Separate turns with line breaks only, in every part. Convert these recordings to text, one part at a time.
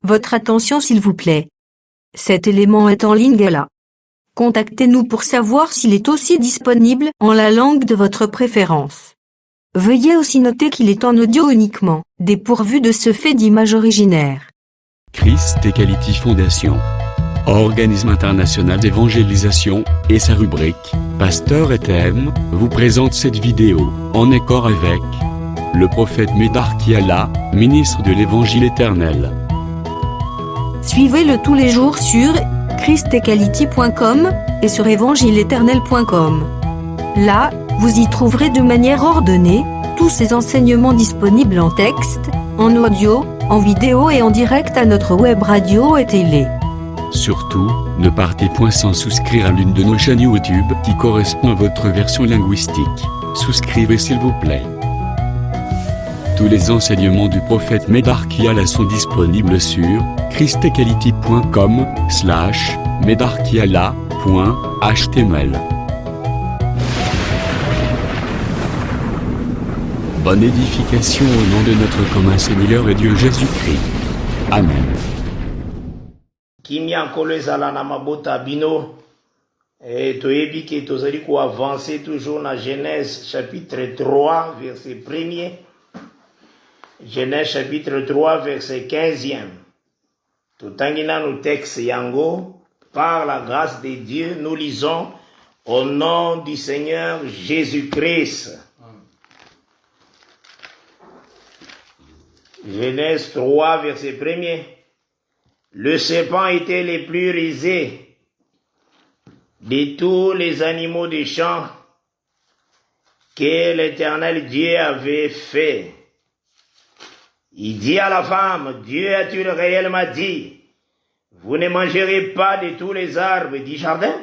Votre attention s'il vous plaît. Cet élément est en ligne là. Contactez-nous pour savoir s'il est aussi disponible en la langue de votre préférence. Veuillez aussi noter qu'il est en audio uniquement, dépourvu de ce fait d'image originaire.
Christ Equality Foundation, organisme international d'évangélisation, et sa rubrique « Pasteur et thème » vous présente cette vidéo, en accord avec le prophète Médar Kiala, ministre de l'Évangile éternel.
Suivez-le tous les jours sur christequality.com et sur évangileéternel.com. Là, vous y trouverez de manière ordonnée tous ces enseignements disponibles en texte, en audio, en vidéo et en direct à notre web radio et télé.
Surtout, ne partez point sans souscrire à l'une de nos chaînes YouTube qui correspond à votre version linguistique. Souscrivez s'il vous plaît. Tous les enseignements du prophète Médar Kiala sont disponibles sur christequality.com/medarkiala.html. Bonne édification au nom de notre commun Seigneur et Dieu Jésus-Christ. Amen.
Kimia nkolo ezala na mabota bino toyebi ke tozali ko avancer toujours na Genèse chapitre 3 verset 1er. Genèse chapitre 3 verset 15e. Totangi nanu texte yango par la grâce de Dieu nous lisons au nom du Seigneur Jésus-Christ. Genèse 3 verset 1er. Le serpent était le plus rusé de tous les animaux des champs que l'Éternel Dieu avait fait. Il dit à la femme, Dieu a-t-il réellement dit, vous ne mangerez pas de tous les arbres du jardin?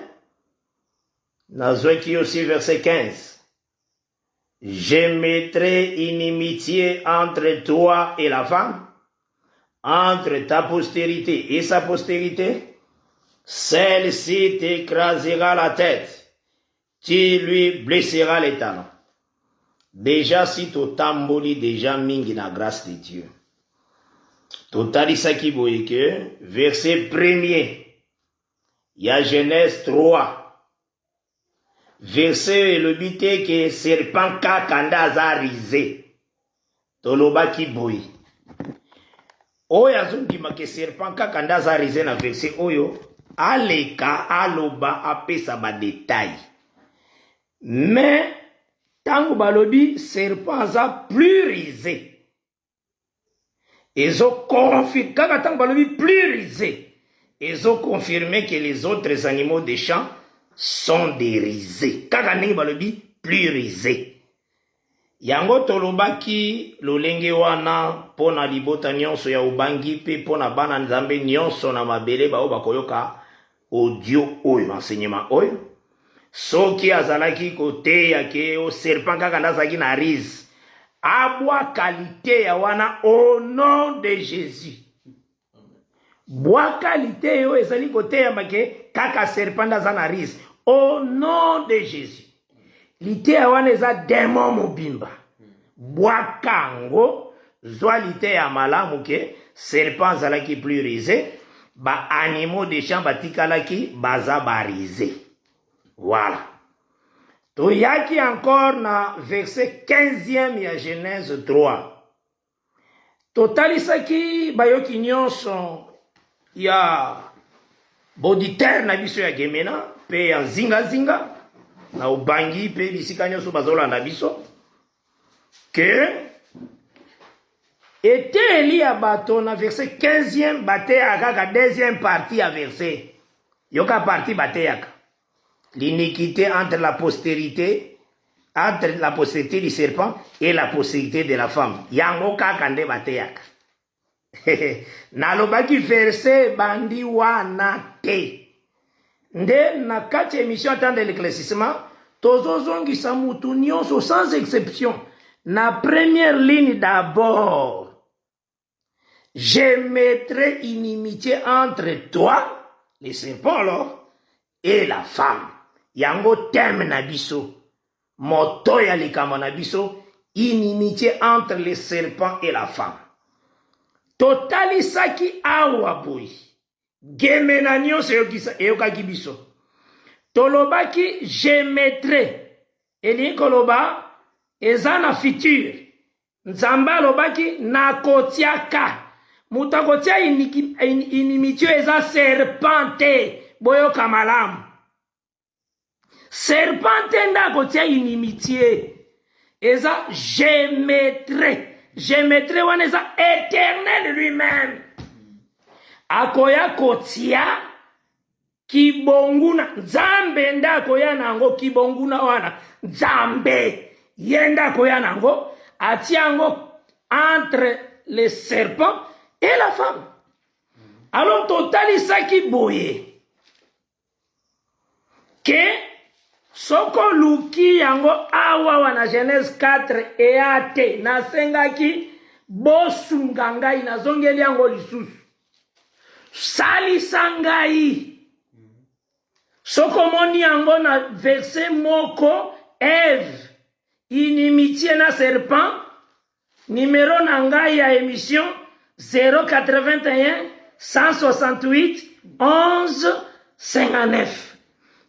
Nazouaki aussi verset 15. Je mettrai inimitié entre toi et la femme, entre ta postérité et sa postérité, celle-ci t'écrasera la tête, tu lui blesseras les talons. Déjà si totamboli déjà mingi na grâce de Dieu. Totalisaki boyeke, verset 1er, ya Genèse 3. Verset le bité que serpent kakanda azarisé. Tolobaki boy. Oyo azondima ke serpent kakanda azarisé na verset oyo, aleka aloba apesa ba détail. Mais tango balobi serpent aza plus risé. Ils ont confirmé, kaka tango balobi plus risé. Ils ont confirmé que les autres animaux des champs sont des risés. Kaka ndenge balobi plus risé. Yango tolobaki lolenge wana pona libota nyonso ya ubangi pe pona bana nzambe nyonso na mabele bao bakoyoka audio oyo enseignement oyo. Soki azalaki kote yake o serpent kaka ndazaki na riz. Abwa qualité ya wana au nom de Jésus. Bois qualité yo ezali kote ya make kaka serpent ndaza na riz. Au nom de Jésus. Lité ya wana eza démon mobimba. Bois kango zwa lité ya malamu ke serpent zalaki plus risé. Ba animaux des champs batikalaki baza barisé. Voilà. Toyaki encore na verset 15e ya Genèse 3. Totalisaki bayoki nyonso ya boditer na biso ya gemena pe ya zinga na ubangi pe bisika nyonso bazolanda biso que était li ya bato na verset 15e bate akaka deuxième partie ya verset. Yoka partie bate yaka. L'iniquité entre la postérité du serpent et la postérité de la femme. Yango kaka nde bateyaka. Nalobaki verset bandi wana te. Nde na kati émission temps de l'éclaircissement, tozozongisa mutu nyonso sans exception. Na première ligne d'abord. Je mettrai inimitié entre toi, les serpents alors, et la femme. Yango thème na biso. Moto ya likama na biso. Inimitié entre les serpents et la femme. totalisaki awa boye gemena nyonso eyokaki biso tolobaki gémétrie elingi koloba eza na futur nzambe alobaki nakotiaka moto akotia inimitio eza serpente boyoka malamu serpente nde akotia inimitie eza gémétrie wana eza éternel lui-même akoya kotia kibonguna nzambe nde akoya nango kibonguna wana nzambe ye nde akoya nango atia yango entre le serpent et la femme. Alors totalisaki boye ke soko luki yango awa wana Genèse 4 eya te nasengaki bosunga ngai nazongeli yango lisusu salisa ngai soko moni yango na verset moko Ève inimitié na serpent numéro na ngai ya émission 081 168 11 59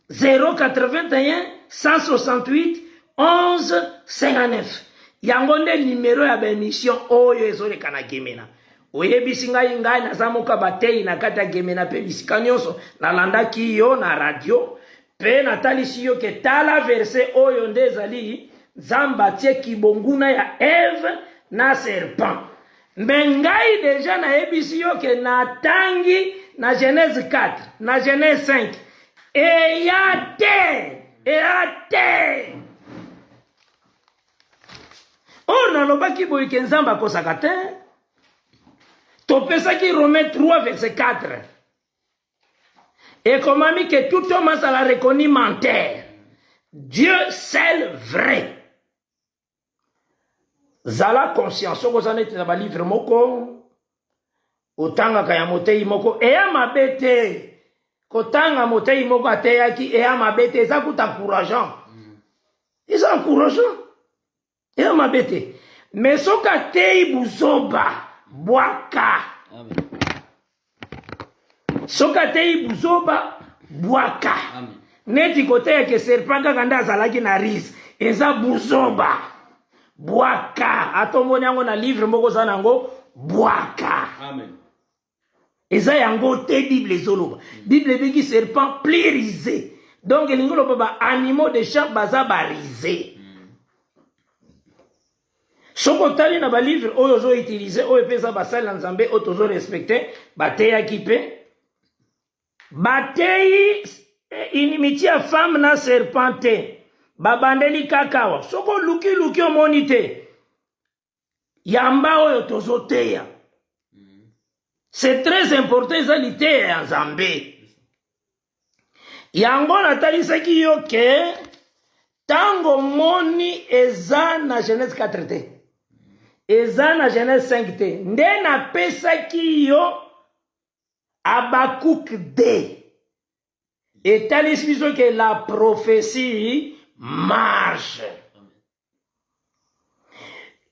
081 168 11 59 yango nde numéro ya bémission oyo ezoleka na gemena oyebisi ngai naza moka batei na kati ya gemena mpe bisika nyonso nalandaki yo na radio mpe natalisi yo ke tala verse oyo nde ezali nzambe atie kibonguna ya Ève na serpent mbe ngai deja nayebisi yo ke natangi na Genèse 4 na Genèse 5 eya te oyo nalobaki boye ke nzambe akosaka te topesaki Romains 3 verset 4 ekomami ke tout homme azala reconnu menteur Dieu seul vrai zala conscience soko oza neti na balivre moko otangaka ya motei moko eya mabe te kotanga motei moko ateyaki eya mabe te eza kuta encourageant eza encourageant eya mabe te mais soki atei buzoba bwaka soki atei buzoba bwaka neti koteya ke serpent kaka nde azalaki na rise eza buzoba bwaka atomoni yango na livre moko oza nango bwaka eza yango te bible ezoloba bible ebengi serpent plus risé donc elingi oloba ba animaux de champ baza barisé soki otali na balivre oyo ozoutilize oyo mpe eza basali na nzambe oyo tozorespecte bateyaki mpe bateyi inimiti ya femme na serpent te babandeli kakawa soki oluki omoni te yamba oyo tozoteya c'est très important eza liteya ya nzambe yango natalisaki yo ke tango moni eza na Genèse 4 te eza na Genèse 5 te nde napesaki yo Habakkuk 2 etalisi biso ke la prophétie marche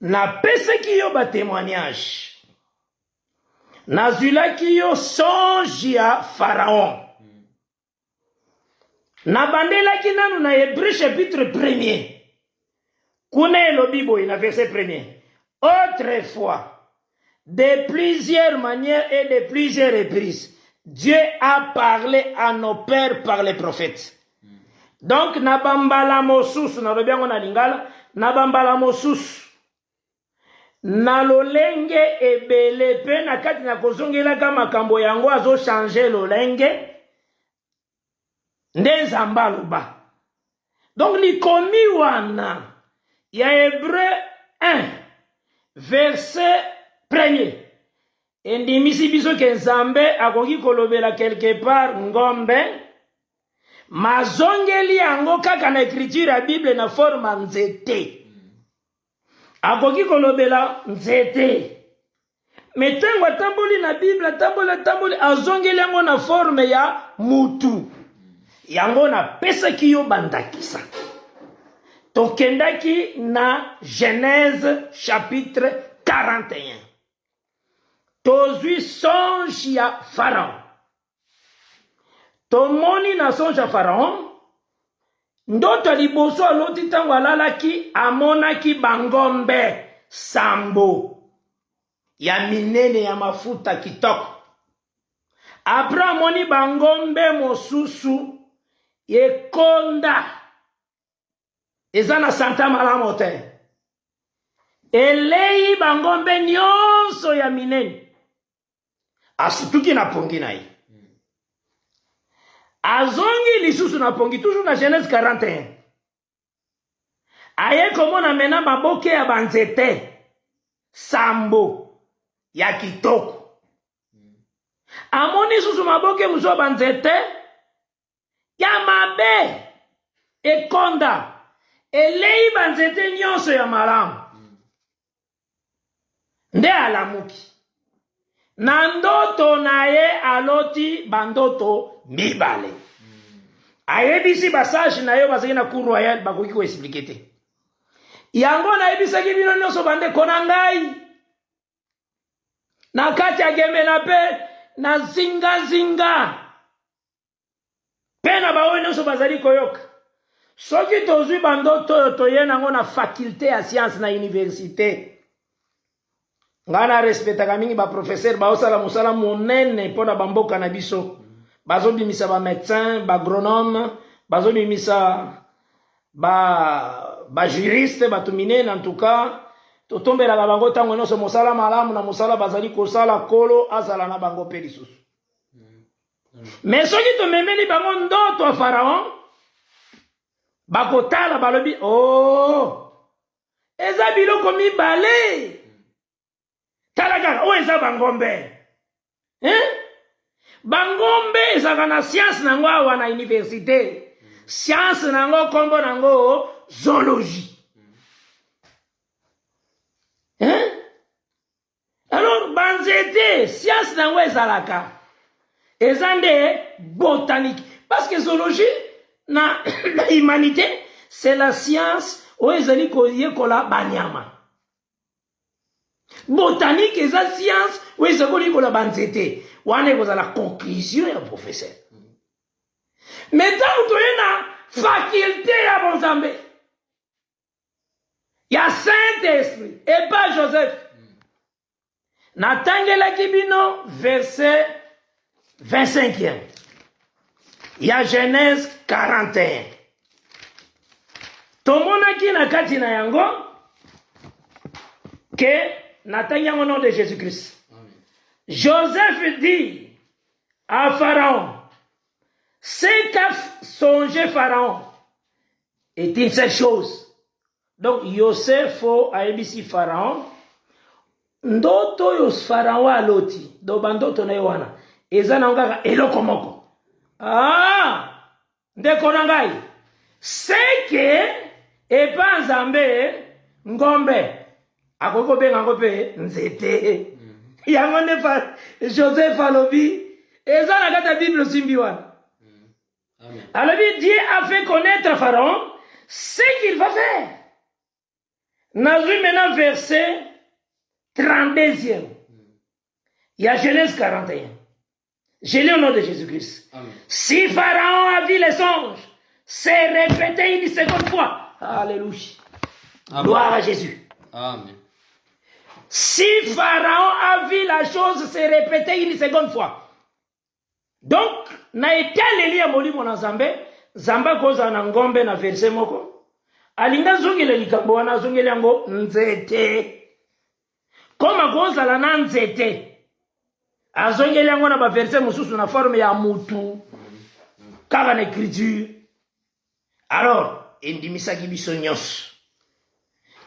napesaki yo batémoignage nazwilaki yo songe ya Pharaon nabandelaki nanu na Hébreu chapitre 1er kuna elobi boye na verset 1er autrefois de plusieurs manières et de plusieurs reprises Dieu a parlé à nos pères par les prophètes. Donc nabambala mosusu na lobi yango na lingala nabambala mosusu na lolenge ebele pe na kati na kozongelaka makambo yango azo changer lolenge nde nzambe aloba. Donc likomi wana ya Hébreu 1 verset 1er endimisi biso ke nzambe akoki kolobela quelque part ngombe mazongeli yango kaka na écriture ya Bible na forma nzete akoki kolobela nzete metango atamboli na Bible atamboli azongeli yango na forme ya mutu yango na pesaki yo bandakisa tokendaki na Genèse chapitre 41 tozwi songe ya Pharaon. Tomoni na songe ya Pharaon, ndoto liboso aloti tango alalaki amonaki bangombe sambo ya minene ya mafuta kitoko. Après amoni bangombe mosusu ekonda eza na santa malamu te. Elei bangombe nyonso ya minene asituki na pongi na ye. Azongi lisusu na pongi, toujours na Genèse 41. Aye komona mena maboke ya banzete sambo ya kitoko. Amoni susu maboke muso banzete ya mabe ekonda. Elei banzete nyonso ya malamu. Nde alamuki. Na ndoto na ye aloti bandoto mibale. Ayebisi basage na yo bazaki na cour royale bakoki ko expliquer te. Yango na yebisaki bino nyonso bande kona ngai. Na kati ya geme na pe na zinga. Pe na bawe nyonso bazali koyoka. Soki tozwi bandoto toye nango na faculté ya science na université. Ngana respectaka mingi ba professeur ba osala musala monene pona bamboka na biso. Bazo bimisa ba médecin, ba agronome, bazo bimisa ba juriste, ba tuminene en tout cas. To tombela la bango tango nyonso musala malamu na musala bazali kosala kolo azala na bango pe lisusu. Mais soki to memeli bango ndoto ya Pharaon bakotala balobi oh eza biloko mibale. Talaga, o eza bangombe. Bangombe eza na science nango awa na université. Science nango kombo nango zoologie. Alors, banzete, science nango ezalaka. Ezande botanique. Parce que zoologie, na la humanité, c'est la science où ezali koyekola banyama. Botanique et la science, oui, c'est qu'on dit qu'on a banzete. On est à la conclusion, professeur. Mais tant que tu as la faculté à Bonzambé, il y a Saint-Esprit et pas Joseph. Natangela Kibino, verset 25e. Il y a Genèse 41. Tomonaki na kati na yango que Natania au nom de Jésus-Christ. Joseph dit à Pharaon, ce qu'a songé Pharaon est une seule chose. Donc, Yosef a émis Pharaon. Ndoto yos Pharaon a loti. Do bandoto na yowana. Eza na ngaka eloko moko. Ah! Ndeko nangai. C'est que epa nzambe ngombe. Akoko benga ngope nzete. Yango ne fa Joseph alobi eza na kata Bible simbiwana. Alobi Dieu a fait connaître à Pharaon ce qu'il va faire. Nazui maintenant verset 32e. Il y a Genèse 41. Je lis au nom de Jésus-Christ. Si Pharaon a vu les songes, c'est répété une seconde fois. Alléluia. Gloire à Jésus.
Amen.
Si Pharaon a vu la chose, c'est répété une seconde fois. Donc, na etaleli ya molimo na Nzambe, Nzambe koza na ngombe na verset moko. Alinga zongele likambo wana zongele yango nzete. Koma koza la na nzete. Azongele yango na ba verset mususu na forme ya mutu. Kaka na écriture. Alors, indimisaki biso nyos.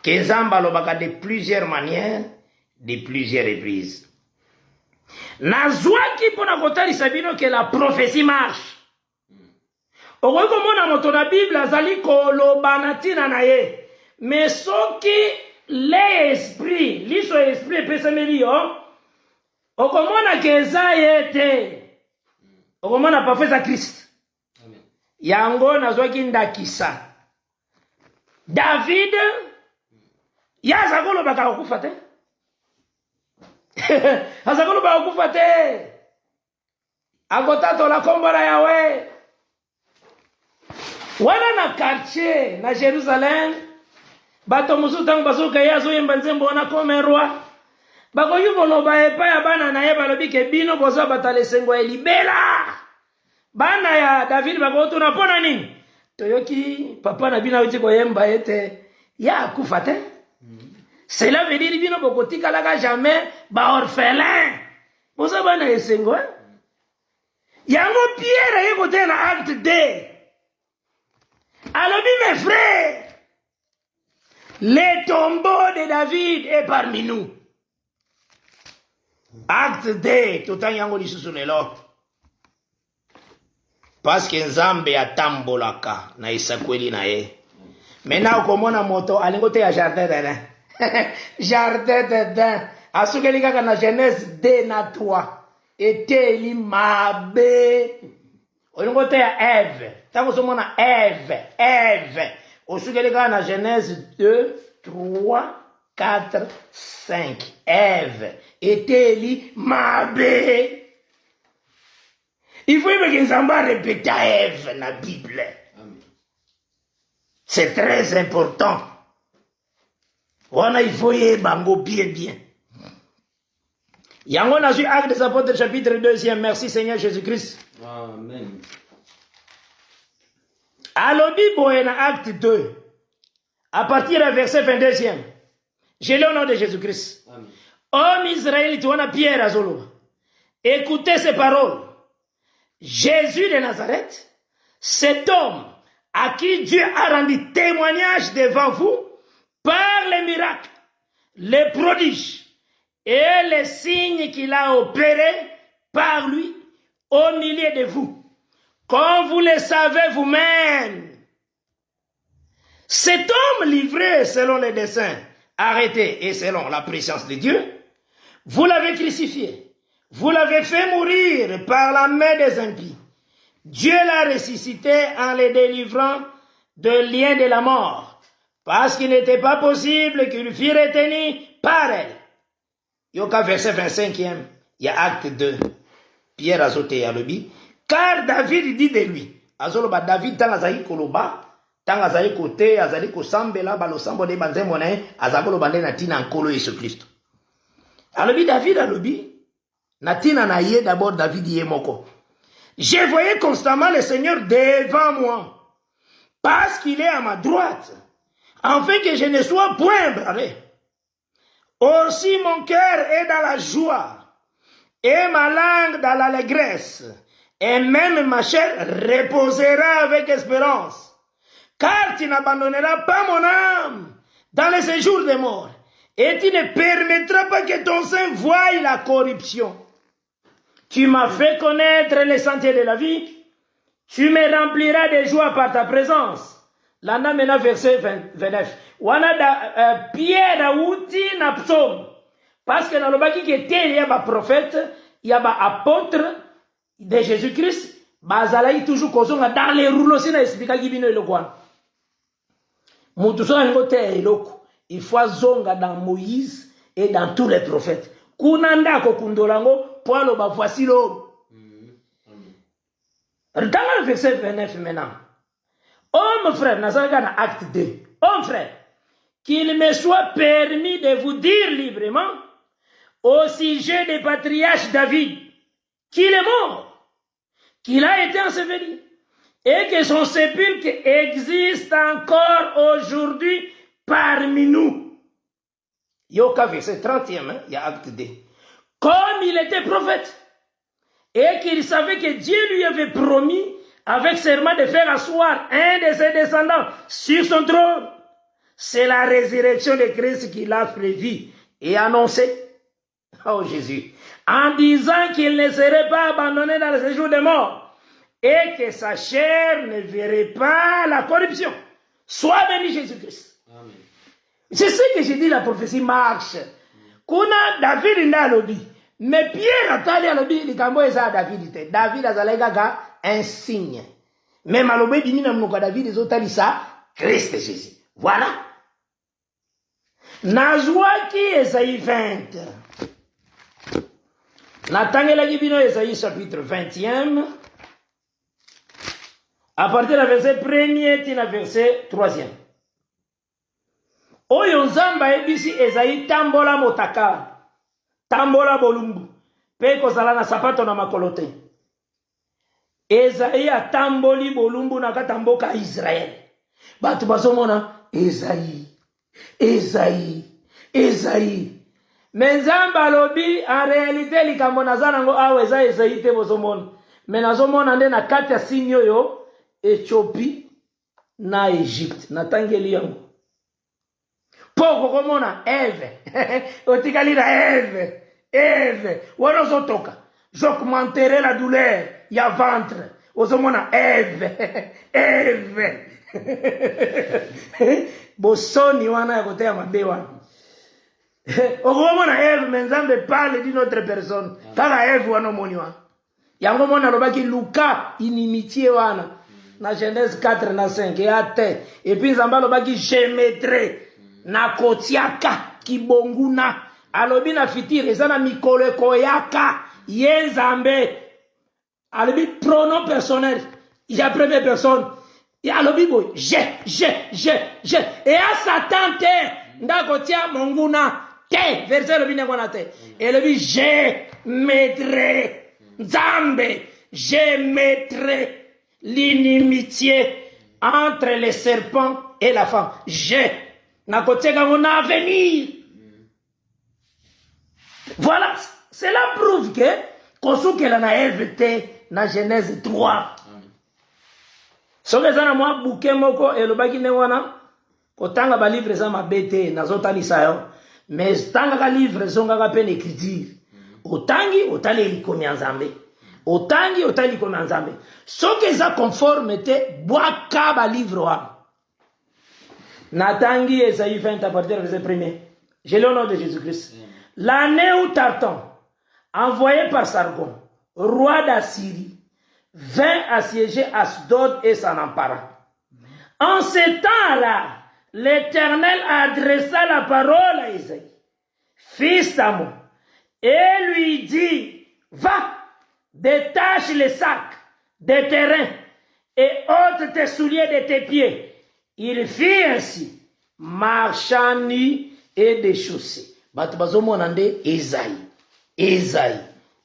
Que Nzambe alobaka de plusieurs manières, de plusieurs reprises. Nazwaki pona kotalisa bino que la prophétie marche. Okoki komona moto na Bible azali koloba na ntina na ye. Mais soki l'esprit, liso esprit epesameli yo, okomona ke eza ye te. Okomona parfois eza Christ. Yango nazwaki ndakisa. David yaza kolobaka kokufa te. azakolo bakufa te akotatola kombo na Yawe wana na quartier na Jerusalem bato mosusu ntango bazoka ye azoyemba nzembo wana comme roi bakoki koloba epai ya bana na ye balobi ke bino bozwa bato ya lesengo ya libela bana ya David bakotuna mpo na nini toyoki papa na bino awuti koyemba ete ya akufa te. Cela veut dire bino bokotikalaka jamais baorphelin boza bana esengo yango Pierre ye kote na acte 2 alobi mes frères le tombeau de David est parmi nous. Acte 2 totangi yango lisusu lelo parce que Nzambe atambolaka na esakweli na ye. Maintenant okomona moto alingo te ya jardin d'Eden jardin d'Eden asukeli kaka na Genèse 2 na 3 eteli mabe olingo te ya Eve tango somona Eve osukeli kaka na Genèse 2 3 4 5 Eve eteli mabe. Il faut que Nzambe répète à Eve na Bible. C'est très important. Voilà, il faut y bango bien. Yango na su Actes des Apôtres chapitre 2. Merci Seigneur Jésus-Christ.
Amen.
Alobi boye na Acte 2. À partir du verset 22. Je lis au nom de Jésus-Christ. Homme Israël, tu vois Pierre Azolo. Écoutez ces paroles. Jésus de Nazareth, cet homme à qui Dieu a rendu témoignage devant vous par les miracles, les prodiges et les signes qu'il a opérés par lui au milieu de vous, comme vous le savez vous-même. Cet homme livré selon les desseins, arrêté et selon la préscience de Dieu, vous l'avez crucifié. Vous l'avez fait mourir par la main des impies. Dieu l'a ressuscité en le délivrant de lien de la mort, parce qu'il n'était pas possible qu'il fût retenu par elle. Yoka verset 25e, il y a acte 2. Pierre azote yalobi, car David dit de lui, azoloba David tanga zaki koloba, tanga zaki kote, azali kosambela, balosambo de banzembo na azakolo bande na tina nkolo Yesu Christ. Alobi David alobi, Natina na ye d'abord David yemoko. Je voyais constamment le Seigneur devant moi, parce qu'il est à ma droite, afin que je ne sois point ébranlé. Aussi mon cœur est dans la joie, et ma langue dans l'allégresse, et même ma chair reposera avec espérance, car tu n'abandonneras pas mon âme dans les séjours des morts, et tu ne permettras pas que ton sein voie la corruption. Tu m'as fait connaître les sentiers de la vie. Tu me rempliras de joie par ta présence. Landa mena verset 29. Wana da Pierre auti na psaume. Parce que dans le baki qui était il y a ba prophète, il y a ba apôtre de Jésus-Christ, bazalaï toujours kozonga dans les rouleaux sina explica kibino elokwana. Mutu so ngo te eloko. Il faut zonga dans Moïse et dans tous les prophètes. Kunanda ko kundolango poilo ba voici l'homme. Dans le verset 29 maintenant. Homme frère, Nazareth dans acte 2. Homme frère, qu'il me soit permis de vous dire librement au sujet des patriarches David, qu'il est mort, qu'il a été enseveli, et que son sépulcre existe encore aujourd'hui parmi nous. Yoka verset 30e, il y a acte 2. Comme il était prophète, et qu'il savait que Dieu lui avait promis avec serment de faire asseoir un de ses descendants sur son trône. C'est la résurrection de Christ qu'il a prévu et annoncé. Oh Jésus. En disant qu'il ne serait pas abandonné dans le séjour des morts et que sa chair ne verrait pas la corruption. Sois béni Jésus-Christ. Amen. C'est ce que j'ai dit, la prophétie marche. Kuna David n'a lobby. Mais Pierre a dit à lobby, il a David. David a dit un signe. Mais malobé dit que David a dit ça, Christ Jésus. Voilà. Nazwa qui est Esaïe 20. Natangelaki bino Esaïe chapitre 20e, à partir du verset 1er tina verset 3e. Oyo nzamba ebisi Esaïe tambola motaka, tambola bolumbu, pe kozala na sapato na makolo te. Esaïe atamboli bolumbu na kati ya mboka Israel. Bato bazomona Esaïe, Esaïe, Esaïe. Mais nzamba alobi en réalité likambo naza nango awa eza Esaïe te bozomona. Mais nazomona nde na kati ya signe oyo Éthiopie na Égypte. Natangeli yango. Poko komona Eve. Otikali na Eve. Eve. Wana ozotoka. J'augmenterai la douleur. Ya ventre. Ozomona Eve. Eve. Bosoni wana ya kote ya mabe wana. Okomona Eve menzambe parle d'une autre personne. Kaka Eve wana omoni wana. Yango mona lobaki Luka inimitié wana. Na Genèse 4 na 5 ya te. Et puis nzamba lobaki je mettrai na kotiaka kibonguna. Alobi na fitir eza na mikolo koyaka ye nzambe. Alobi pronom personnel. Il y a première personne. Et alobi boy je. Et à Satan te ndakotia monguna te verset alobi ngwana te. Et alobi je mettrai nzambe je mettrai l'inimitié entre les serpents et la femme. Je nakotiaka ngona avenir. Voilà, cela prouve que kosukela na Eve te na Genèse 3. Soki eza na mwa buke moko elobaki nde wana kotanga balivre eza mabe te nazotalisa yo. Mais tangaka livre ezongaka mpe na écriture. Otangi otali elikomi ya Nzambe. Otangi otali elikomi ya Nzambe. Soki eza conforme te bwaka balivre wana. Natangi Esaïe 20 à partir du verset 1er. J'ai le nom de Jésus-Christ. L'année où Tartan, envoyé par Sargon, roi d'Assyrie, vint assiéger Asdod et s'en empara. En ce temps-là, l'Éternel adressa la parole à Isaïe, fils d'Amon, et lui dit, va, détache les sacs des terrains et ôte tes souliers de tes pieds. Il fit ainsi, marchant nu et déchaussé. Bato bazomona nde Esaïe, Esaïe,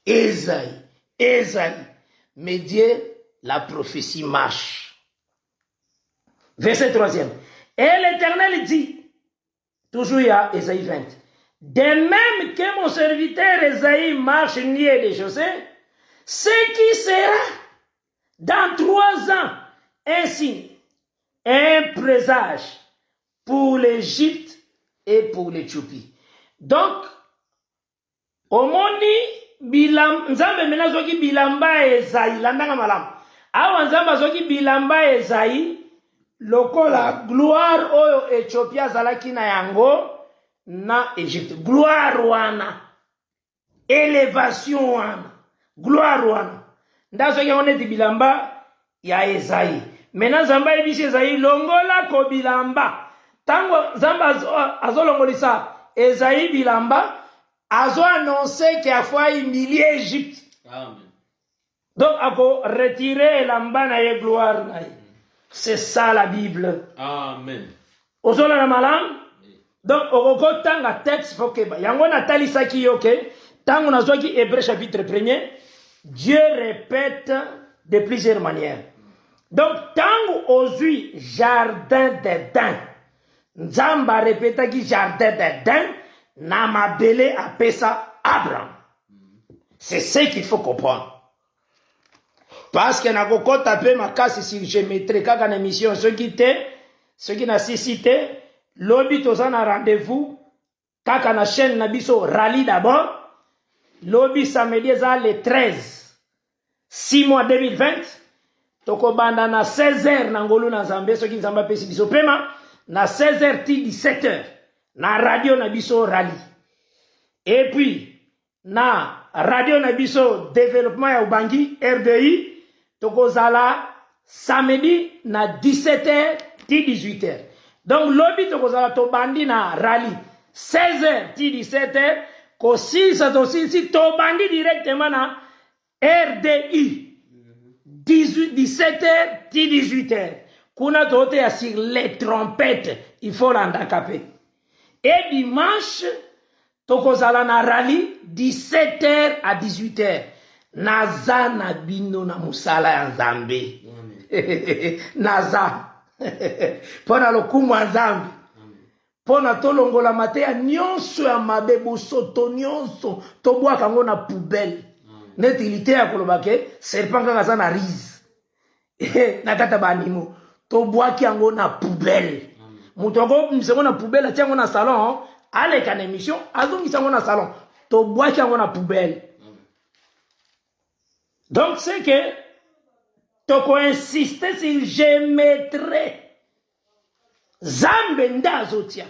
Esaïe, Esaïe. Mais Dieu, la prophétie marche. Verset 3e. Et l'Éternel dit, toujours il y a Esaïe 20, de même que mon serviteur Esaïe marche nu et déchaussé, ce qui sera dans 3 ans un signe, un présage pour l'Égypte et pour l'Éthiopie. Donc, omoni bilam nzambe mena zoki bilamba Esaïe landanga malam. Awa nzamba zoki bilamba Esaïe lokola gloire oyo Ethiopia zalaki na yango na Égypte. Gloire wana. Élévation wana. Gloire wana. Ndazoki oneti bilamba ya Esaïe. Mena nzamba ebisi Esaïe longola ko bilamba. Tango nzamba azolongolisa Esaïe bilamba azo annoncé qu'il a fait humilier Égypte. Amen. Donc, il faut retirer l'amba na ye gloire. C'est ça la Bible.
Amen.
Ozola na malam. Donc, au tanga texte fokeba. Yango na talisa ki yoke. Tango na zoki Hébreu chapitre 1er. Dieu répète de plusieurs manières. Donc, tango ozui jardin d'Éden. Nzamba répéta ki jardin d'Éden. Namabele apesa Abraham. C'est ce qu'il faut comprendre. Parce que na koko tape makasi si je mettrai kaka na émission ceux qui na cité lobi toza na rendez-vous kaka na chaîne na biso rallye d'abord lobi samedi za le 13 6 mois 2020 toko banda na 16h na ngolu na Nzambe ceux qui Nzamba pesi biso pema na 16h ti 17h na radio na biso rallye. Et puis na radio na biso développement ya Ubangi RDI tokozala samedi na 17h ti 18h. Donc lobi tokozala to bandi na rallye 16h ti 17h kosilisa tosilisi tobandi directement na RDI 17h ti 18h kuna toteya sur les trompettes il faut landaka pe et dimanche tokozala na rallye 17h à 18h naza na bino na musala ya nzambe naza mpona lokumu ya nzambe mpona tolongola mateya nyonso ya mabe bosoto nyonso tobwaka yango na poubelle neti lite ya koloba ke serpent kaka aza na rise na kata baanimo tobwaki yango na poubelle moto akobimisa yango na poubelle atia yango na salon aleka na émission azongisa yango na salon tobwaki yango na poubelle. Donc c'est que toko insister sur je mettrai Zambe ndazotia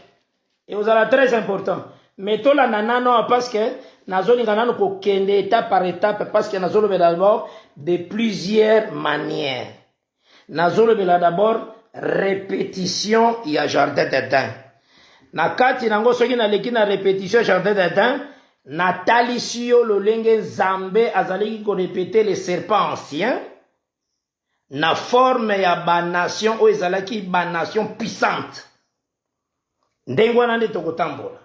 et vous allez très important mais to la nanano parce que nazoni kanano ko kende étape par étape parce que nazolo be d'abord de plusieurs manières nazolo be d'abord répétition ya jardin d'Éden na kati nango soki na leki na répétition jardin d'Éden na talisio lolenge Zambe azali ko répéter les serpents anciens na forme ya ba nation o ezalaki ba nation puissante ndenge wana nde tokotambola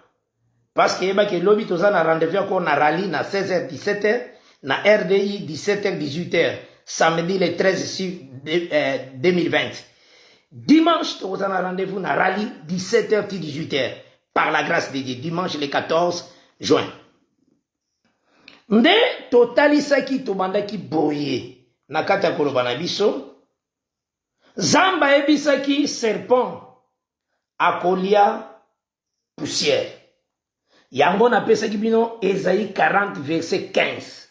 parce que yeba ke lobi toza na rendez-vous ko na rallye na 16h 17h na RDI 17h 18h samedi le 13 2020 dimanche toza na rendez-vous na rallye 17h 18h par la grâce de Dieu dimanche le 14 juin nde totalisaki tobandaki boye na kati ya koloba na biso Zamba ebisaki serpent akolia poussière yango na pesaki bino Esaïe 40 verset 15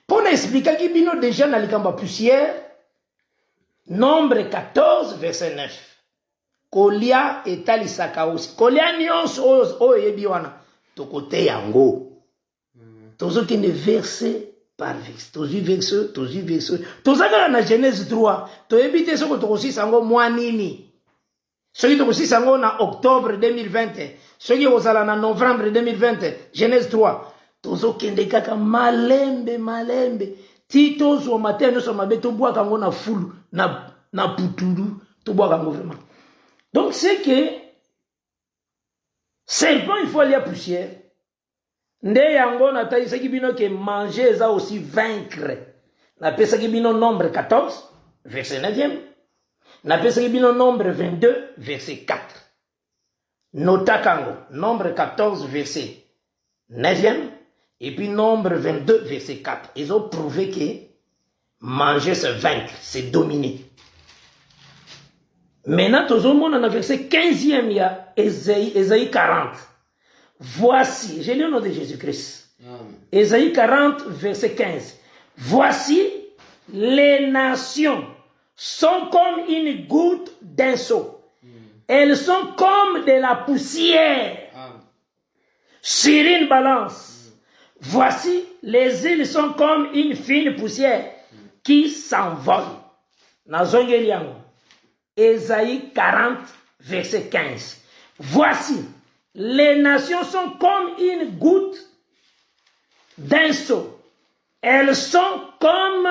pona explikaki bino déjà na likamba poussière nombre 14 verset 9 kolia etalisaka aussi kolia nyonso oyo yebi wana tokote yango tozokende verset par verset, tozu verset. Tozaka na Genèse 3, to ebite soko tokosi sango mwa nini. Soki tokosi sango na octobre 2020, soki kozala na novembre 2020, Genèse 3. Tozokende kaka malembe. Ti tozo matin no so mabe to bwa kango na fulu na putulu, to bwa kango vraiment. Donc c'est que serpent il faut aller poussière. Nde yango na taisaki bino ke manger eza aussi vaincre. Na pesaki bino nombre 14 verset 9e. Na pesaki bino nombre 22 verset 4. Nota kango nombre 14 verset 9e et puis nombre 22 verset 4. Ils ont prouvé que manger c'est vaincre, c'est dominer. Maintenant tozomona na verset 15e ya Esaïe 40. Voici, j'ai lu le nom de Jésus-Christ. Ésaïe 40, verset 15. Voici, les nations sont comme une goutte d'un seau. Elles sont comme de la poussière sur une balance. Voici, les îles sont comme une fine poussière qui s'envole. Nazongeliango. Ésaïe 40, verset 15. Voici, les nations sont comme une goutte d'un seau. Elles sont comme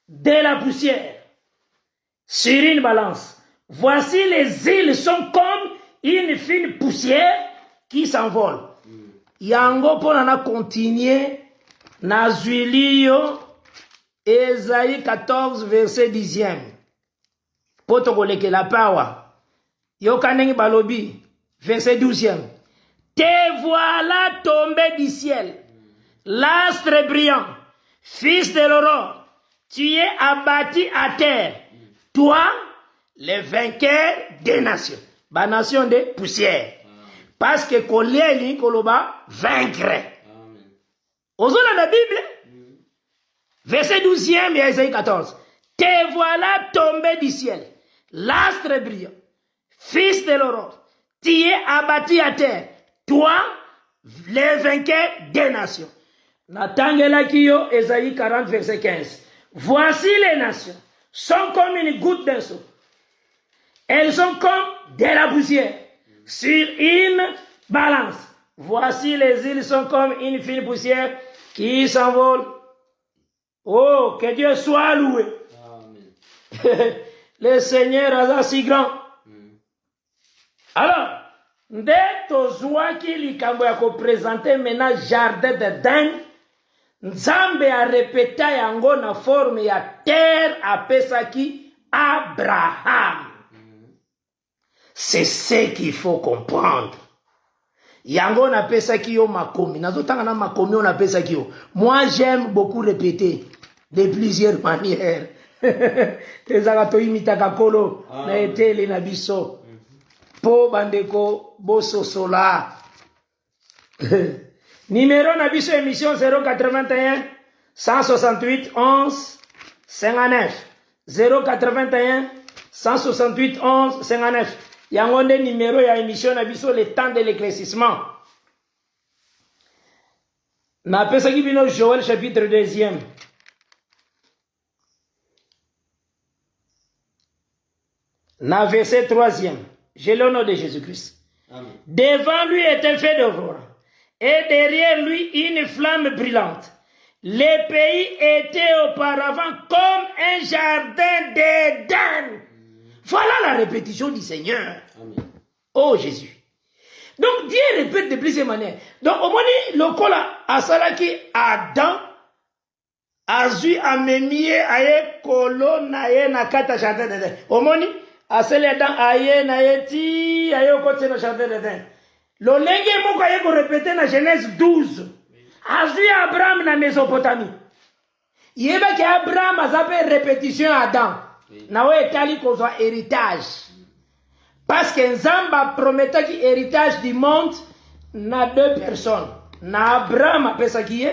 de la poussière sur une balance. Voici les îles sont comme une fine poussière qui s'envole. Yango ponana continuer na zuilio Esaïe 14 verset 10e. Potokoleke la pawa. Yokanengi balobi verset 12e. Te voilà tombé du ciel, l'astre brillant, fils de l'aurore, tu es abattu à terre, toi, le vainqueur des nations. Ba nation de poussière. Parce que kolie koloba vaincre. Ozola la Bible, verset 12e et Isaïe 14. Te voilà tombé du ciel, l'astre brillant, fils de l'aurore, tu es abattu à terre. Toi, les vainqueurs des nations. Natangela Kiyo, Esaïe 40, verset 15. Voici les nations, sont comme une goutte d'un seau. Elles sont comme de la poussière sur une balance. Voici les îles sont comme une fine poussière qui s'envole. Oh, que Dieu soit loué. Amen. Le Seigneur est si grand. Alors, nde tozwaki likambo ya présenter maintenant jardin d'Eden, Nzambe a répété yango na forme ya terre apesaki Abraham. C'est ce qu'il faut comprendre. Yango na pesaki yo makomi. Nazotanga na makomi on apesaki yo. Moi j'aime beaucoup répéter de plusieurs manières. Ezaka to imitaka kolo na etele na biso. Po bandeko boso sola. Numéro na biso émission 081 168 11 59. 081 168 11 59. Yango nde numéro ya émission na biso le temps de l'éclaircissement. Na pesaki bino Joël chapitre 2e. Na verset 3e. J'ai le nom de Jésus-Christ. Amen. Devant lui était fait d'aurore, et derrière lui une flamme brûlante. Le pays était auparavant comme un jardin d'Éden. Voilà la répétition du Seigneur. Amen. Oh Jésus. Donc Dieu répète de plusieurs manières. Donc au moins le kola asalaki Adam azui amemie aye kolo na ye na kata jardin d'Éden. Au moins asele Adam aye na ye ti aye kote na jardin d'Éden. Lo lenge moko aye ko répéter na Genèse 12. Azui Abraham na Mésopotamie. Yeba ki Abraham azape répétition Adam. Na we etali kozwa héritage. Parce que Nzamba promettait ki héritage du monde na deux personnes. Na Abraham apesa ki ye,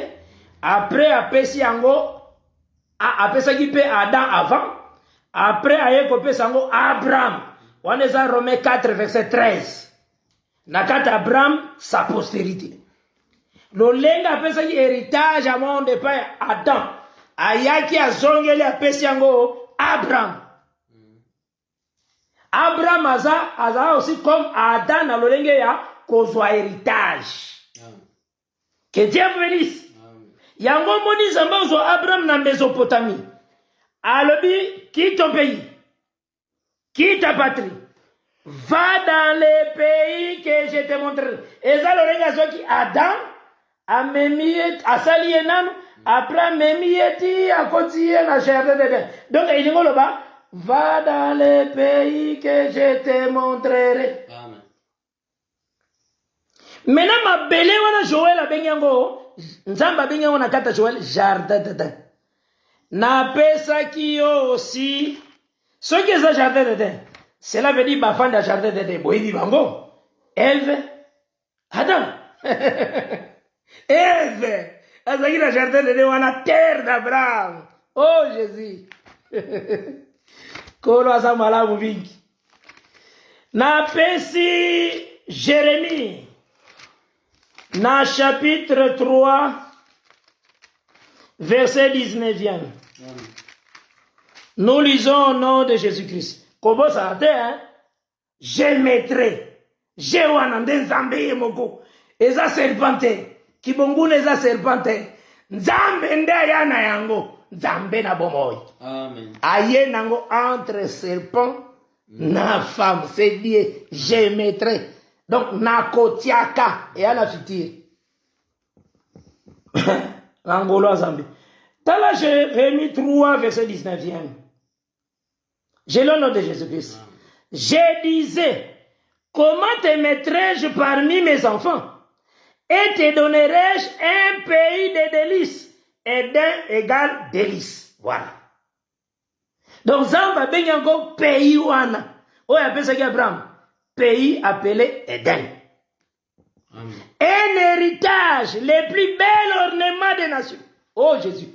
après apesi yango apesa ki pe Adam avant, après aye kopesa yango Abraham. On est en Romains 4 verset 13. Na kata Abraham sa postérité. Lo lenga apesa ki héritage à monde pa Adam. Ayaki azongeli apesi yango Abraham. Abraham aza aussi comme Adam na lolenge ya kozwa héritage. Que Dieu bénisse. Yango moni zamba zo Abraham na Mésopotamie. Alobi, quitte ton pays. Quitte ta patrie. Va dans les pays que je te montrerai. Et ça lolenge zo ki Adam a memiet asali enam après memieti a continuer na jardin d'Éden. Donc il dit là va dans les pays que je te montrerai. Amen. Maintenant, ma belle wana Joël abenyango, Nzamba abenyango na kata Joël jardin d'Éden. Na pesa ki aussi, ce qui est jardin d'Éden, cela veut dire bafan da jardin d'Éden. Boidi bango, Ève, Adam, Ève, azaki na jardin d'Éden wana terre d'Abraham. Oh Jésus. Kolo asa malamu vingi. Na pesi Jérémie. Na chapitre 3 verset 19e. Nous lisons au nom de Jésus-Christ. Kobo sa te hein? Je mettrai. Je wanande nzambe moko. Eza serpente. Kibongune eza serpente. Nzambe nde yana yango. Nzambe na bomoy. Amen. Aye nango entre serpent na femme. C'est dit, je mettrai. Donc, na kotiaka. Et à la future. L'angolo Zambie. Tala Jérémie 3, verset 19e. J'ai le nom de Jésus-Christ. Je disais, comment te mettrai-je parmi mes enfants? Et te donnerai-je un pays de délices? Éden égale délice. Voilà. Donc, Zamba benyango pays wana. Oya appelle Abraham. Pays appelé Éden. Un héritage, les plus bels ornements des nations. Oh Jésus.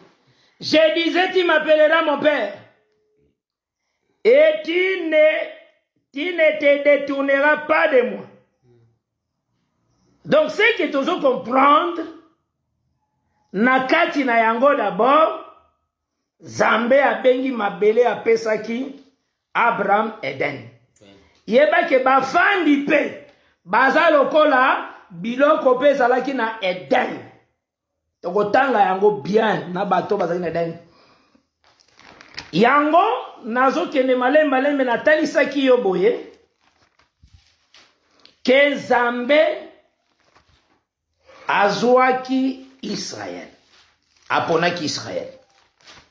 Je disais, tu m'appelleras mon père. Et tu ne te détourneras pas de moi. Donc, ce que tu dois comprendre, nakati na yango d'abord, Zambé a bengi mabele a pesaki Abraham Eden. Yeba ke ba fandi pe baza lokola biloko pe ezalaki na Eden. Tokotanga yango bien na bato bazali na Eden. Yango nazokende malembe natalisaki yo boye ke Nzambe azwaki Israël. Aponaki Israël.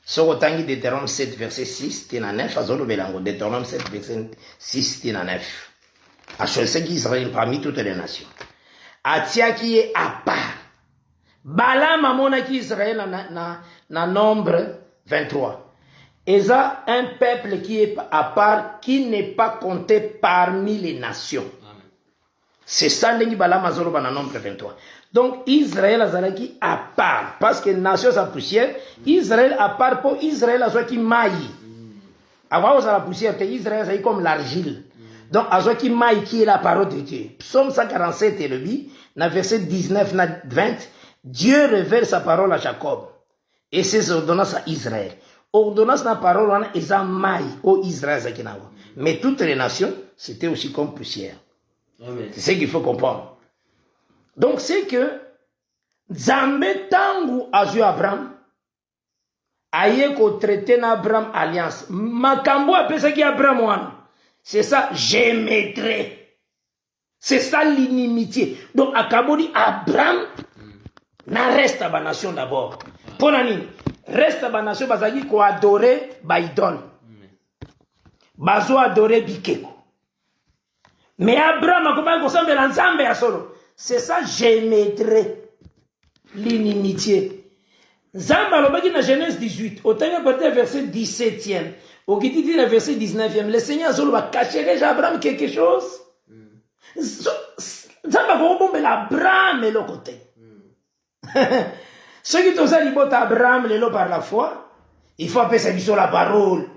Sokotangi Deutéronome 7 verset 6 tina 9 azolobela yango Deutéronome 7 verset 6 tina 9. Achoisaki Israël parmi toutes les nations. Atiaki ye à part. Balaam amonaki Israël na nombre 23. Eza un peuple qui est à part, qui n'est pas compté parmi les nations. C'est ça que Balaam azoloba na nombre 23. Donc Israël azalaki à part, parce que nation sa poussière, Israël à part pour Israël azwaki maï. Avant la poussière, Israël azalaki comme l'argile. Donc azwaki maï qui est la parole de Dieu. Psaume 147 et le bi, na verset 19 na 20, Dieu révèle sa parole à Jacob et ses ordonnances à Israël. Ordonnance na parole wana eza maï au Israël azalaki na. Mais toutes les nations, c'était aussi comme poussière. C'est ce qu'il faut comprendre. Donc c'est que Nzambe tangu azu Abraham aye ko traité na Abraham alliance. Makambo apesaki Abraham wana. C'est ça, je mettrai. C'est ça l'inimitié. Donc akabodi Abraham na reste ba nation d'abord. Pona nini? Reste ba nation bazaki ko adorer ba idole. Bazo adorer bikeko. Mais Abraham a commencé à ressembler à Nzambe à solo. C'est ça, je mettrai l'inimitié. Nzambe alobaki na Genèse 18, au temps de verset 17e, au qui dit le verset 19e, le Seigneur solo va cacher à Abraham quelque chose. Nzambe a bombe Abraham et le côté. Ceux qui ont libot Abraham par la foi, il faut appeler ça la parole.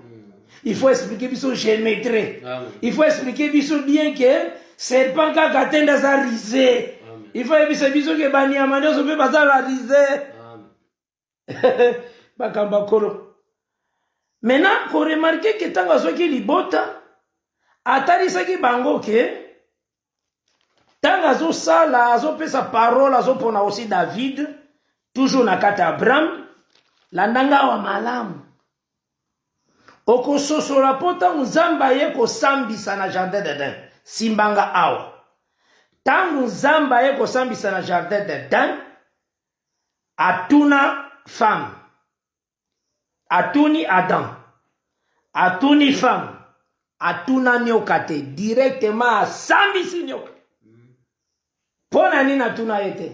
Il faut expliquer biso je mettrai. Il faut expliquer biso bien que serpent ka katenda za risé. Il faut expliquer biso que banyamane so pe baza la risé. Bakamba kolo. Maintenant, faut remarquer que tanga soki libota atari saki bango ke tanga zo sala zo pe sa parole zo pona aussi David toujours na kata Abraham landanga wa malamu. Oko sosola pota Nzamba ye ko sambisa na jardin d'Eden. Simbanga awa. Tangu Nzamba ye ko sambisa na jardin d'Eden, atuna femme. Atuni Adam. Atuni femme. Atuna nyokate. Directement a sambisi nyoka. Pona nini atuna ete?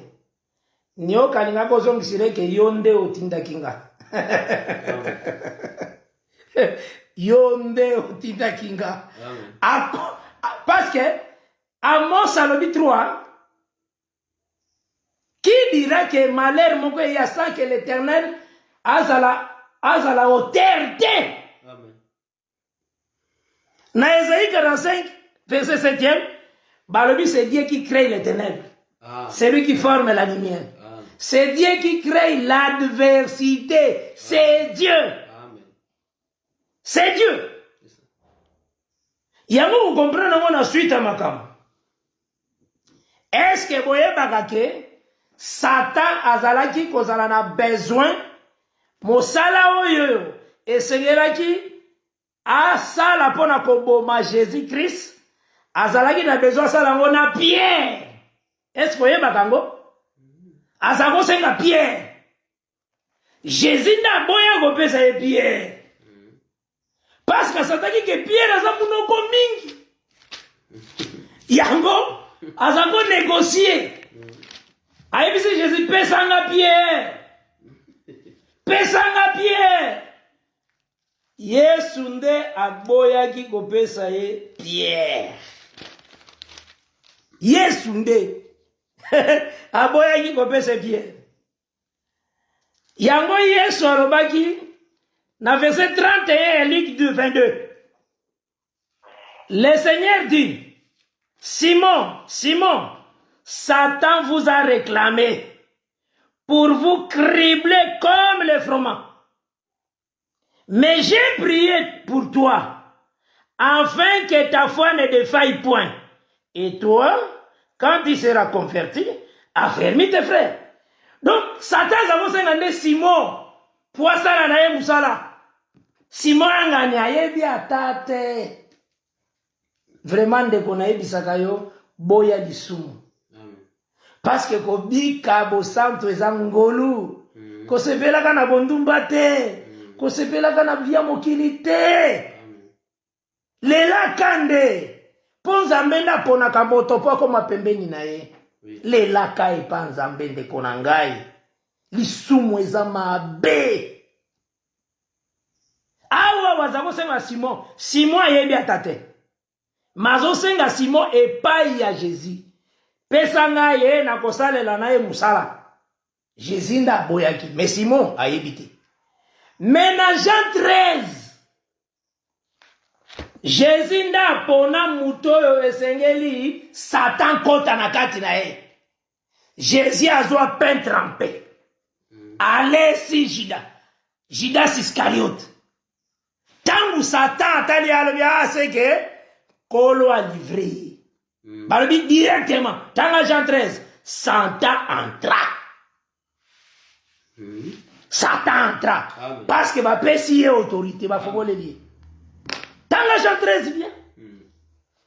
Nyoka ninga kozongisire ke yonde otinda kinga. Yonde otinda kinga. Parce que Amos alobi 3, qui dira que malheur moko ya sans que l'Éternel azala hauteur de. Amen. Na Ésaïe 45 verset 7e, balobi c'est Dieu qui crée les ténèbres. C'est lui qui forme la lumière. C'est Dieu qui crée l'adversité. C'est Dieu. C'est Dieu. Yango vous comprenez mon suite à ma cam. Est-ce que vous voyez que Satan azalaki kozala na besoin mosala oyo esengelaki asala pona koboma Jésus-Christ azalaki na besoin sala ngo na Pierre. Est-ce que vous voyez bakango? Azako senga Pierre. Jésus na boya kopesa ye Pierre. Parce que Sataki que Pierre a munoko mingi. Yango azako négocier. Aïbisi Jésus pesanga Pierre. Pesanga Pierre. Yesu nde aboya ki kopesa ye Pierre. Yesu nde aboya ki kopesa Pierre. Yango Yesu alobaki dans verset 31 et Luc 2, 22. Le Seigneur dit, Simon, Simon, Satan vous a réclamé pour vous cribler comme les froment. Mais j'ai prié pour toi, afin que ta foi ne défaille point. Et toi, quand il sera converti, affermis tes frères. Donc, Satan a dit Simon, poissala na ye musala. Simon a gagné ayebi atate. Vraiment, de konaye bisakayo, boya disumu. Parce que kobika bo santo ezangolu. Ko sepela kana bondumba te. Ko sepela kana via mokili te. Lela kande. Ponza mbenda pona kamoto po koma pembeni na ye. Lela kai panza mbende kona ngai. Lisumu eza mabe. Awa wazako senga Simon. Simon ayebi atate. Mazo senga Simon epai ya Jésus. Pesa nga ye na kosalela na ye musala. Jésus nda boyaki. Mais Simon ayebi te. Mais na Jean 13. Jésus nda pona muto esengeli Satan kota na kati na ye. Jésus azwa pain trempé. Allez si Judas Iscariote. Tangu Satan atali alobia seke kolo a livré. Balobi directement. Tanga Jean 13. Satan entra. Satan entra. Parce que va pesi autorité. Va faut le dire. Tanga Jean 13 vient.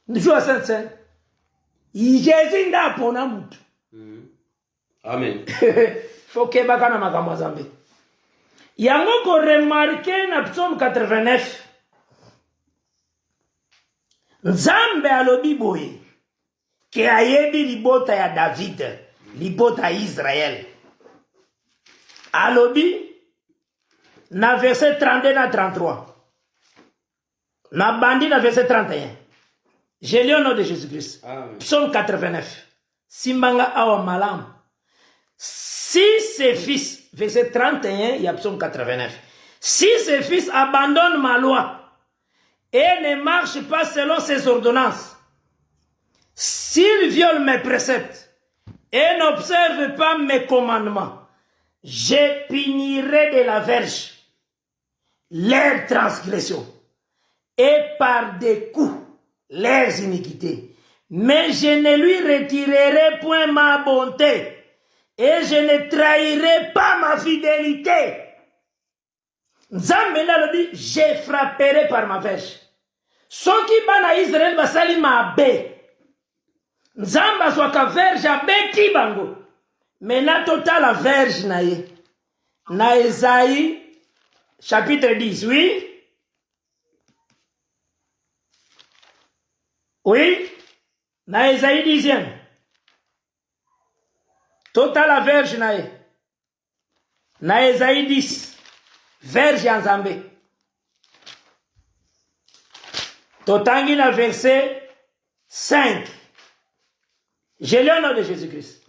Nous jouons à Saint-Saint. Jésus n'a pas mutu.
Amen.
Faut que bakana makambo zambe. Yango ko remarquer na psaume 89. Nzambe alobi boye. Ke ayebi libota ya David, libota ya Israël. Alobi, na verset 32 na 33. Na bandi na verset 31. Je lis au nom de Jésus-Christ. Psaume 89. Simbanga awa malam. Si ses fils, verset 31, il y a psaume 89. Si ses fils abandonnent ma loi et ne marchent pas selon ses ordonnances, s'ils violent mes préceptes et n'observent pas mes commandements, je punirai de la verge leurs transgressions et par des coups leurs iniquités. Mais je ne lui retirerai point ma bonté et je ne trahirai pas ma fidélité. Nzambe la dit, je frapperai par ma verge. Ceux qui bana Israël basali ma bé. Nzamba zwaka verge abeti bango. Mena total la verge na ye. Na Esaïe chapitre 10, oui. Oui. Na Esaïe 10e. Total la verge na ye. Na Esaïe 10. Verge en Zambé. Totangi na verset 5. Je lis au nom de Jésus-Christ.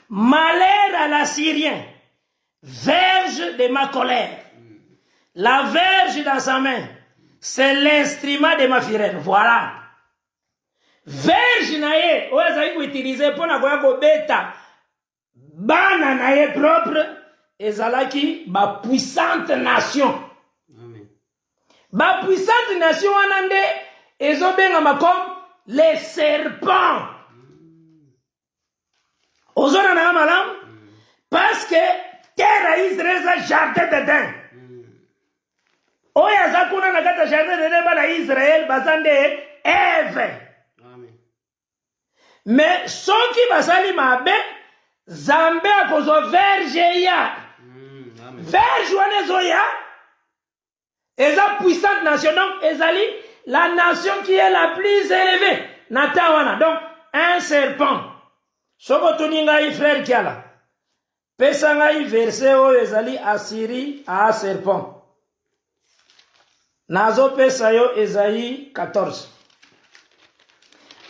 Malheur à l'Assyrien, verge de ma colère. La verge dans sa main, c'est l'instrument de ma fureur. Voilà. Verge naye, oza iko utiliser pour na ko beta bana naye propre ezalaki ba puissante nation.
Amen.
Ba puissante nation anande ezobenga comme les serpents. Ozona na malam parce que terre Israël a jardin d'Éden. Oya zakuna na kata jardin d'Éden ba na Israël bazande Eve.
Amen.
Mais ceux qui basali mabe Zambé a kozo verge ya. Verge wane zoya. Eza puissante nation donc ezali la nation qui est la plus élevée. Natawana donc un serpent. Soko tuninga frère kiala. Pesanga verset o ezali Assyrie a serpent. Nazo pesa yo Esaïe 14.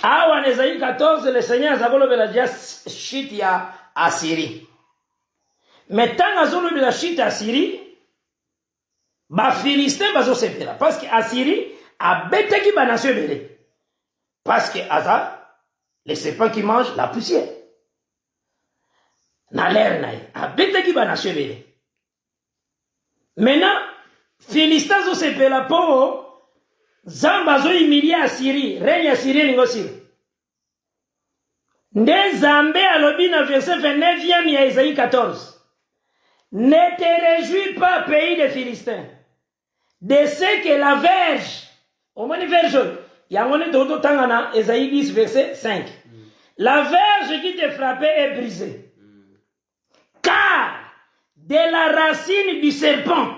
Awa Esaïe 14 le Seigneur zakolo bela just shit ya Assyrie. Mais tant azolo bela shit Assyrie, ba Philistin bazo sepela parce que Assyrie a beteki ba nation belé. Parce que aza les serpents qui mangent la poussière. Na l'air naï a beteki ba nation belé. Maintenant Philistin zo sepela po Zamba zo humilié Assyrie, règne Assyrie lingosiri. Nde Nzambe alobi na verset 29e ya Isaïe 14. Ne te réjouis pas, pays des Philistins, de ce que la verge, au moins verge, il y a un autre tangana, Isaïe 10, verset 5. La verge qui te frappait est brisée. Car de la racine du serpent,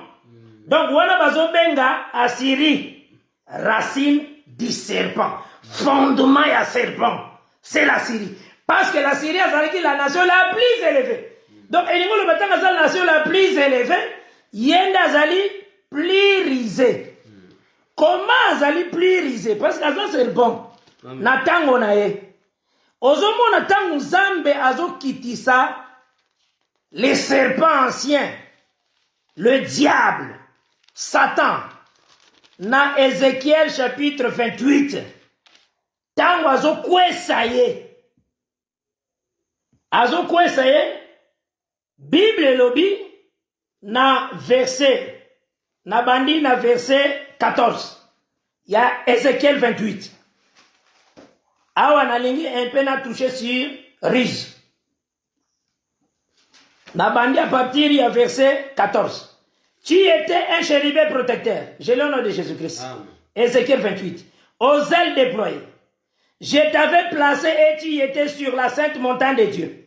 donc wana bazobenga Assyrie, racine du serpent, fondement ya serpent, c'est la Syrie. Parce que la Syrie est la nation la plus élevée. Donc, le bâtiment est la nation la plus élevée, yenda zali plus risé. Comment zali plus risé? Parce que c'est serpent. Natango na ye. Ozomo natango Nzambe azo kitisa les serpents anciens, le diable, Satan. Na Ézéchiel chapitre 28. Tango azo kwesa ye. Azo kwesa ye. Bible lobi na verset, na bandi na verset 14. Il y a Ézéchiel 28. Awa na lingi un peu na touché sur Riz. Na bandi à partir du verset 14. Tu étais un chérubin protecteur. J'ai le nom de Jésus-Christ. Ézéchiel 28. Aux ailes déployées. Je t'avais placé et tu étais sur la sainte montagne de Dieu.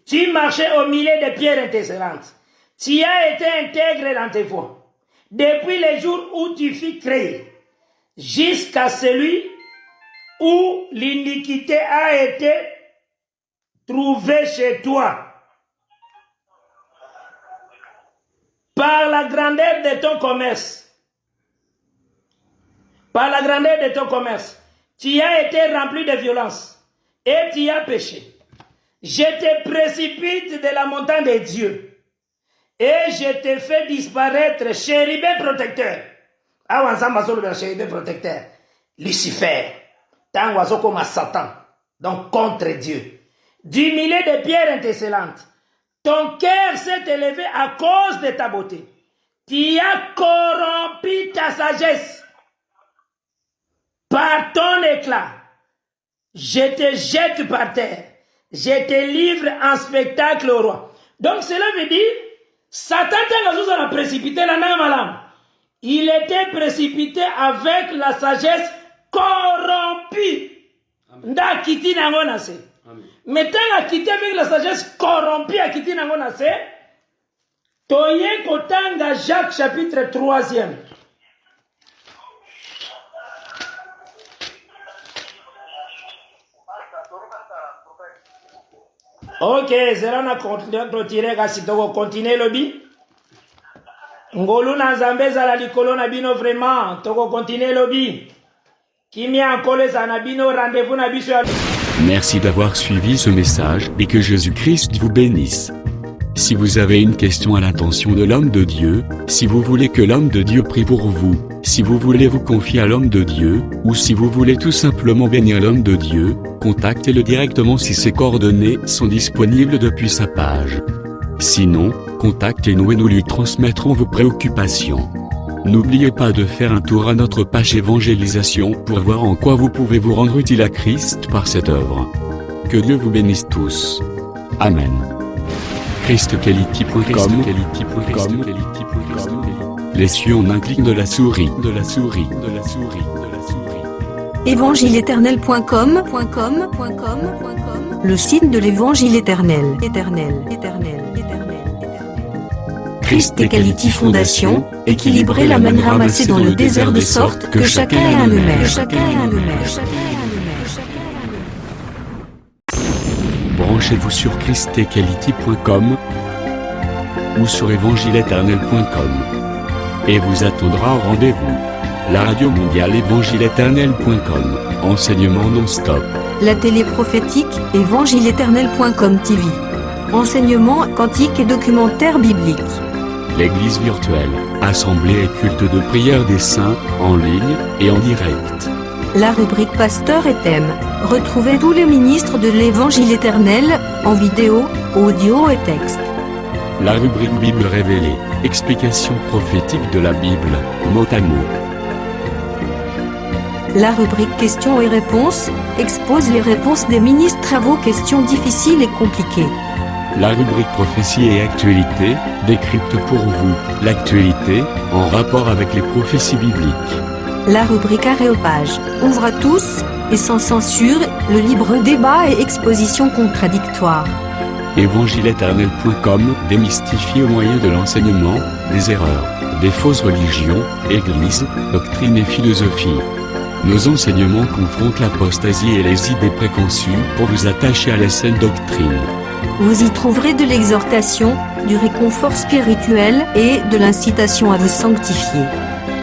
Tu marchais au milieu des pierres étincelantes. Tu as été intègre dans tes voies. Depuis le jour où tu fus créé, jusqu'à celui où l'iniquité a été trouvée chez toi. Par la grandeur de ton commerce. Par la grandeur de ton commerce. Tu as été rempli de violence. Et tu as péché. Je te précipite de la montagne de Dieu. Et je te fais disparaître, chérubin protecteur. Chérubin protecteur. Lucifer. Tango comme Satan. Donc contre Dieu. Du milieu des pierres étincelantes. Ton cœur s'est élevé à cause de ta beauté. Tu as corrompu ta sagesse. Par ton éclat. Je te jette par terre. Je te livre en spectacle au roi. Donc cela veut dire, Satan a précipité la malam. Il était précipité avec la sagesse corrompue. Nda kiti nango nase. Mais tant a quitté avec la sagesse corrompue a kiti nango nase. Toye kotanga Jacques chapitre 3e. Ok, zera na clôturer kasi toko continuer lobi. Ngolu na Nzambe zala likolo na bino vraiment toko continuer lobi. Kimia nkole za na bino rendez-vous na biso.
Merci d'avoir suivi ce message et que Jésus-Christ vous bénisse. Si vous avez une question à l'intention de l'homme de Dieu, si vous voulez que l'homme de Dieu prie pour vous, si vous voulez vous confier à l'homme de Dieu, ou si vous voulez tout simplement bénir l'homme de Dieu, contactez-le directement si ses coordonnées sont disponibles depuis sa page. Sinon, contactez-nous et nous lui transmettrons vos préoccupations. N'oubliez pas de faire un tour à notre page évangélisation pour voir en quoi vous pouvez vous rendre utile à Christ par cette œuvre. Que Dieu vous bénisse tous. Amen. ChristQuality.com. Les cieux en un clic de la souris.
Évangile-éternel.com, le site de l'Évangile éternel. Christ Equality Fondation, équilibrer la manne ramassée dans le désert de sorte que chacun ait un numéro.
Branchez-vous sur ChristEquality.com ou sur évangile-éternel.com et vous attendra au rendez-vous. La radio mondiale évangile-éternel.com, enseignement non-stop.
La télé prophétique évangile-éternel.com TV. Enseignement quantique et documentaire biblique.
L'église virtuelle, assemblée et culte de prière des saints, en ligne et en direct.
La rubrique Pasteur et thème. Retrouvez tous les ministres de l'Évangile éternel, en vidéo, audio et texte.
La rubrique Bible révélée, explication prophétique de la Bible, mot à mot.
La rubrique questions et réponses expose les réponses des ministres à vos questions difficiles et compliquées.
La rubrique prophétie et actualité décrypte pour vous l'actualité en rapport avec les prophéties bibliques.
La rubrique aréopage ouvre à tous et sans censure le libre débat et exposition contradictoire.
Évangile-éternel.com démystifie au moyen de l'enseignement des erreurs, des fausses religions, églises, doctrines et philosophies. Nos enseignements confrontent l'apostasie et les idées préconçues pour vous attacher à la saine doctrine.
Vous y trouverez de l'exhortation, du réconfort spirituel et de l'incitation à vous sanctifier.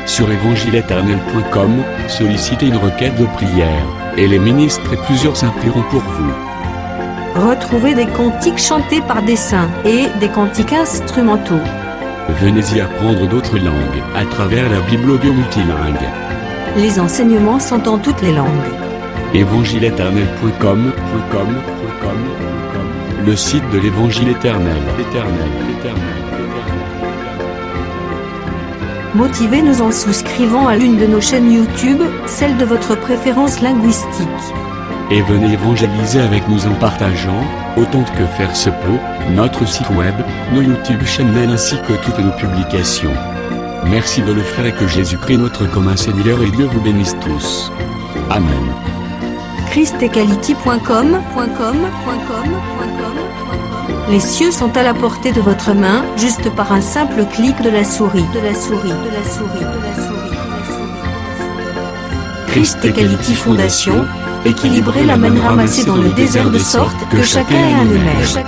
Sur évangile-éternel.com, sollicitez une requête de prière, et les ministres et plusieurs implieront pour vous.
Retrouvez des cantiques chantés par des saints et des cantiques instrumentaux.
Venez y apprendre d'autres langues à travers la Bible audio multilingue.
Les enseignements sont en toutes les langues.
évangile-éternel.com, le site de l'Évangile éternel.
Motivez-nous en souscrivant à l'une de nos chaînes YouTube, celle de votre préférence linguistique.
Et venez évangéliser avec nous en partageant, autant que faire se peut, notre site web, nos YouTube channels ainsi que toutes nos publications. Merci de le faire et que Jésus-Christ notre commun Seigneur et Dieu vous bénisse tous. Amen.
christequality.com. Les cieux sont à la portée de votre main, juste par un simple clic de la souris. Christ Equality Fondation, équilibrer la manne ramassée dans le désert de sorte que chacun ait un aimère.